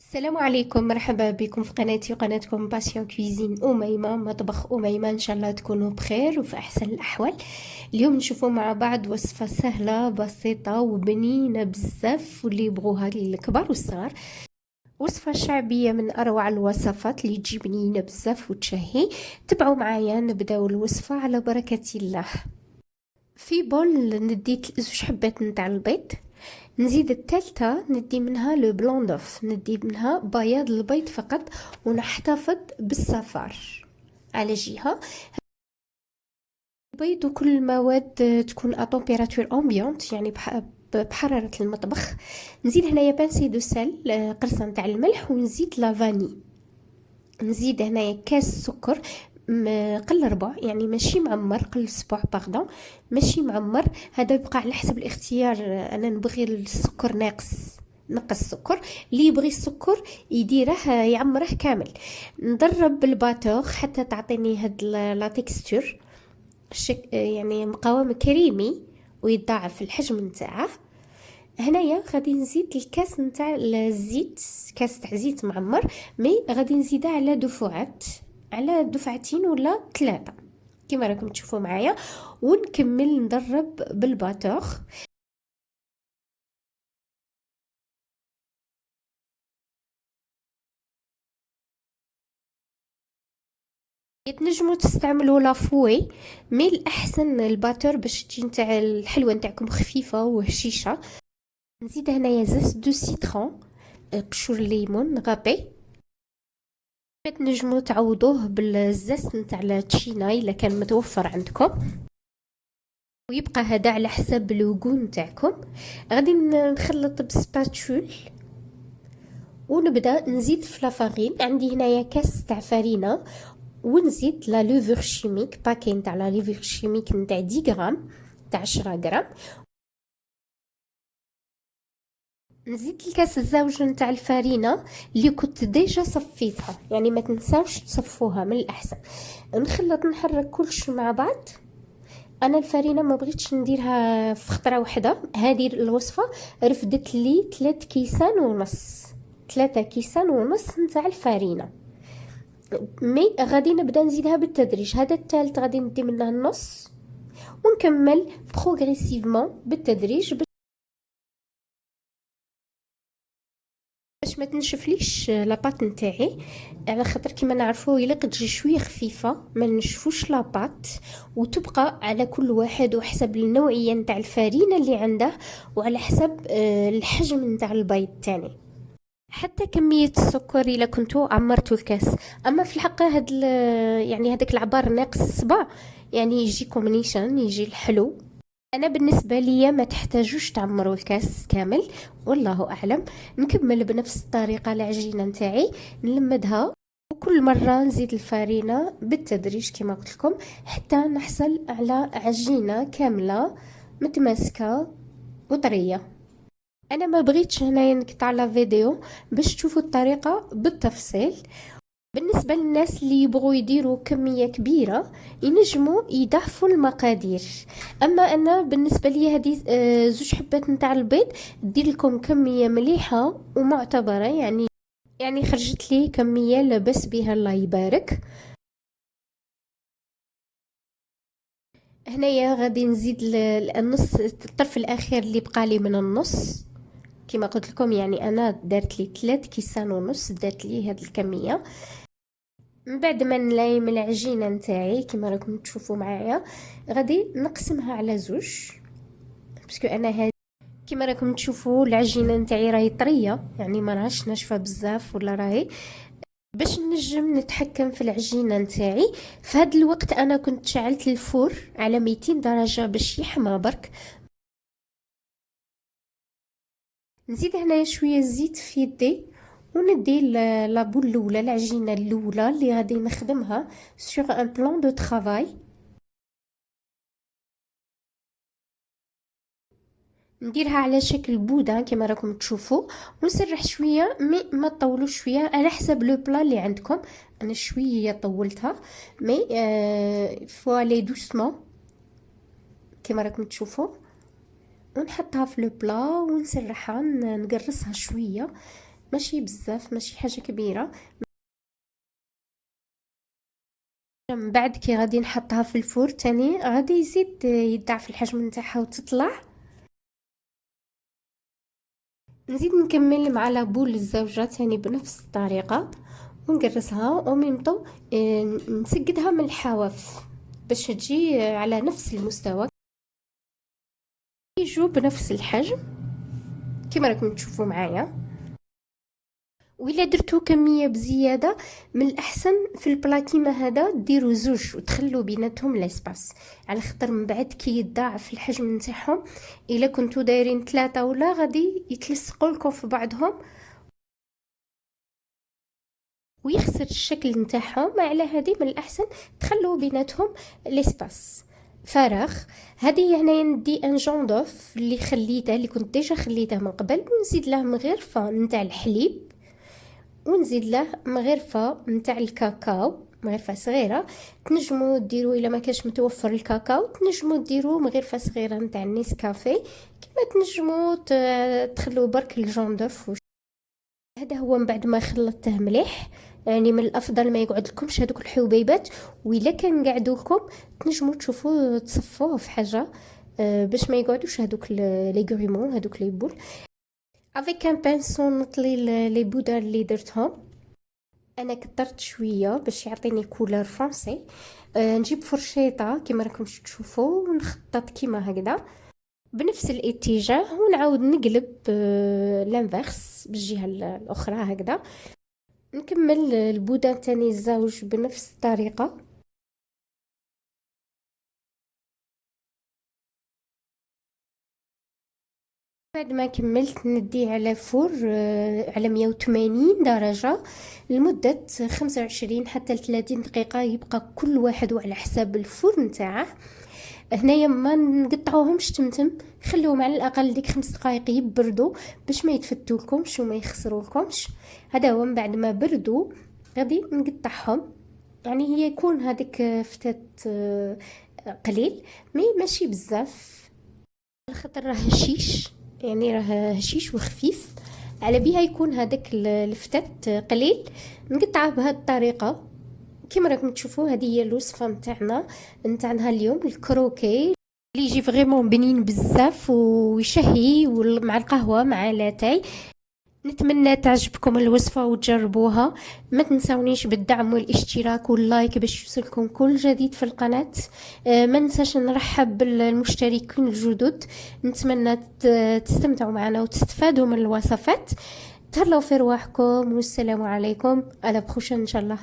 السلام عليكم، مرحبا بكم في قناتي وقناتكم باسيون كويزين أميمة، مطبخ أميمة. إن شاء الله تكونوا بخير وفي أحسن الأحوال. اليوم نشوفوا مع بعض وصفة سهلة بسيطة وبنينة بزاف، واللي يبغوها الكبار والصغار. وصفة شعبية من أروع الوصفات اللي تجي بنينة بزاف وتشهي. تبعوا معايا نبداو الوصفة على بركة الله. في بول ندي زوج حبات نتاع البيض، نزيد الثالثة ندي منها لو بلون دوف، ندي منها بياض البيض فقط، ونحتفظ بالصفار على جهة. البيض وكل المواد تكون ا امبيونت، يعني بحرارة المطبخ. نزيد هنايا بانسي دو سال، قرصة نتاع الملح، ونزيد لافاني. نزيد هنايا كاس سكر، قل ربع، يعني ماشي معمر، قل صباع باردون، ماشي معمر. هذا يبقى على حسب الاختيار. انا نبغي السكر ناقص، نقص السكر. اللي يبغي السكر يديره يعمره كامل. نضرب بالباتور حتى تعطيني هاد لا تكستور، يعني مقاوم كريمي، ويتضاعف الحجم نتاعه. هنايا غادي نزيد الكاس نتاع الزيت، كاس تاع زيت معمر، مي غادي نزيدها على دفعات، على دفعتين ولا ثلاثة كما راكم تشوفوا معايا. ونكمل ندرب بالباتوخ. تنجموا تستعملوا لافوي، مي الاحسن الباتور باش تجي نتاع الحلوه نتاعكم خفيفه وهشيشه. نزيد هنايا زيت دو سيترون، قشور ليمون غابي. تنجموا تعوضوه بالزست نتاع التشينا الا كان متوفر عندكم، ويبقى هذا على حسب الوجون نتاعكم. غادي نخلط بسباتشول، ونبدا نزيد في لافارين. عندي هنايا كاس تاع فرينه، ونزيد لا لوفر شيميك، باكي نتاع لا لوفر شيميك نتاع 10 غرام، تاع 10 غرام. نزيد الكاس الزوج نتاع الفرينه اللي كنت ديجا صفيتها، يعني ما تنساوش تصفوها من الاحسن. نخلط نحرك كلش مع بعض. انا الفرينه ما بغيتش نديرها في خطره واحده، هذه الوصفه رفدت لي 3 كيسان ونص، 3 كيسان ونص نتاع الفرينه. مي غادي نبدا نزيدها بالتدريج. هذا الثالث غادي ندي منه النص، ونكمل بروغريسيفمون بالتدريج باش ما تنشفليش لاباط نتاعي. على خاطر كيما نعرفوا يليق تجي شويه خفيفه، ما نشفوش لاباط. وتبقى على كل واحد وحسب النوعيه نتاع الفرينه اللي عنده، وعلى حسب الحجم نتاع البيض تاني، حتى كمية السكر إلا كنتو عمرتو الكاس. أما في الحقيقة يعني هذاك العبار ناقص الصبع، يعني يجي كومبينيشن، يجي الحلو. انا بالنسبه لي ما تحتاجوش تعمروا الكاس كامل، والله اعلم. نكمل بنفس الطريقه العجينه نتاعي، نلمدها، وكل مره نزيد الفرينه بالتدريج كما قلت لكم، حتى نحصل على عجينه كامله متماسكه وطريه. انا ما بغيتش هنايا نقطع لا فيديو باش تشوفوا الطريقه بالتفصيل. بالنسبة للناس اللي يبغوا يديروا كمية كبيرة ينجموا يضعفوا المقادير. اما انا بالنسبة لي هذه زوج حبات نتاع البيض دير لكم كمية مليحة ومعتبرة، يعني خرجت لي كمية لبس بها الله يبارك. هنايا غادي نزيد النص، الطرف الاخير اللي بقى لي من النص. كما قلت لكم يعني انا دارت لي 3 كيسان ونص، دارت لي هذه الكميه. من بعد ما نلايم العجينه نتاعي كما راكم تشوفوا معايا، غادي نقسمها على زوج، باسكو انا هذه كما راكم تشوفوا العجينه نتاعي راهي طريه، يعني ما راهش ناشفه بزاف ولا راهي. باش نجم نتحكم في العجينه نتاعي في هذا الوقت، انا كنت شعلت الفور على 200 درجه باش يحمى برك. نزيد هنايا شويه زيت في يدي، وندي لابول الاولى، العجينه الاولى اللي غادي نخدمها سور ان بلان دو طرافاي. نديرها على شكل بوده كما راكم تشوفوا، ونسرح شويه، مي ما تطولوش شويه على حسب لو بلا اللي عندكم. انا شويه طولتها، مي فوالي دوسمون كما راكم تشوفوا. ونحطها في لو بلا ونسرحها، نقرصها شويه ماشي بزاف، ماشي حاجة كبيرة. من بعد كي غادي نحطها في الفور تاني غادي يزيد يضاعف الحجم نتاعها وتطلع. نزيد نكمل مع لابول الزوجة تاني بنفس الطريقة، ونقرصها وميمطو نسقدها من الحواف باش تجي على نفس المستوى، يجوا بنفس الحجم كما راكم تشوفوا معايا. وإلا درتو كمية بزيادة من الأحسن في البلا كيما هذا ديروا زوج وتخلوا بيناتهم لاسباس، على خاطر من بعد كي يتضاعف الحجم نتاعهم إلا كنتو دايرين 3 ولا غادي يتلصقوا لكم في بعضهم ويخسر الشكل نتاعهم. على هذه من الأحسن تخلوا بيناتهم لاسباس فراغ. هذه هنا ندي ان جوندوف اللي خليته، اللي كنت ديجا خليته من قبل، ونزيد له مغرفة نتاع الحليب، ونزيد له مغرفة نتاع الكاكاو، مغرفة صغيرة. تنجموا ديروا الا ما كانش متوفر الكاكاو تنجموا ديروا مغرفة صغيرة نتاع النيسكافي، كما تنجموا تخلوا برك الجوندوف. هذا هو من بعد ما خلطته مليح، يعني من الافضل ما يقعد لكمش هذوك الحبيبات، والا كان قعدوا لكم تنجموا تشوفوا تصفوه في حاجه باش ما يقعدوش هذوك لي غريمون هذوك لي بول. افيك ان بانسون نطلي لي بودر اللي درتهم، انا كثرت شويه باش يعطيني كولور فرونسي. نجيب فرشيطه كما راكم تشوفوا ونخطط كيما هكذا بنفس الاتجاه، ونعاود نقلب لانفيرس بالجهه الاخرى هكذا. نكمل البودان تاني الزوج بنفس الطريقة. بعد ما كملت نديه على فور على 180 درجة لمدة 25 حتى 30 دقيقة، يبقى كل واحد وعلى حساب الفرن نتاعه. هنايا ما نقطعوهمش تمتم، خلوهم على الاقل ديك 5 دقائق يبردوا باش ما يتفتولكمش وما يخسرولكمش. هذا هو من بعد ما بردوا غادي نقطعهم، يعني هي يكون هذيك فتات قليل مي ماشي بزاف، على خاطر راه هشيش، يعني راه هشيش وخفيف، على بيها يكون هذاك الفتات قليل. نقطعه بهذه الطريقه كما راكم تشوفوا. هذه هي الوصفه نتاعنا اليوم، الكروكي اللي يجي فريمون بنين بزاف ويشهي مع القهوه مع لاتاي. نتمنى تعجبكم الوصفة وتجربوها. ما تنسونيش بالدعم والاشتراك واللايك باش يوصلكم كل جديد في القناة. ما ننساش نرحب بالمشتركين الجدد، نتمنى تستمتعوا معنا وتستفادوا من الوصفات. تهلاو في رواحكم والسلام عليكم، على بروشين ان شاء الله.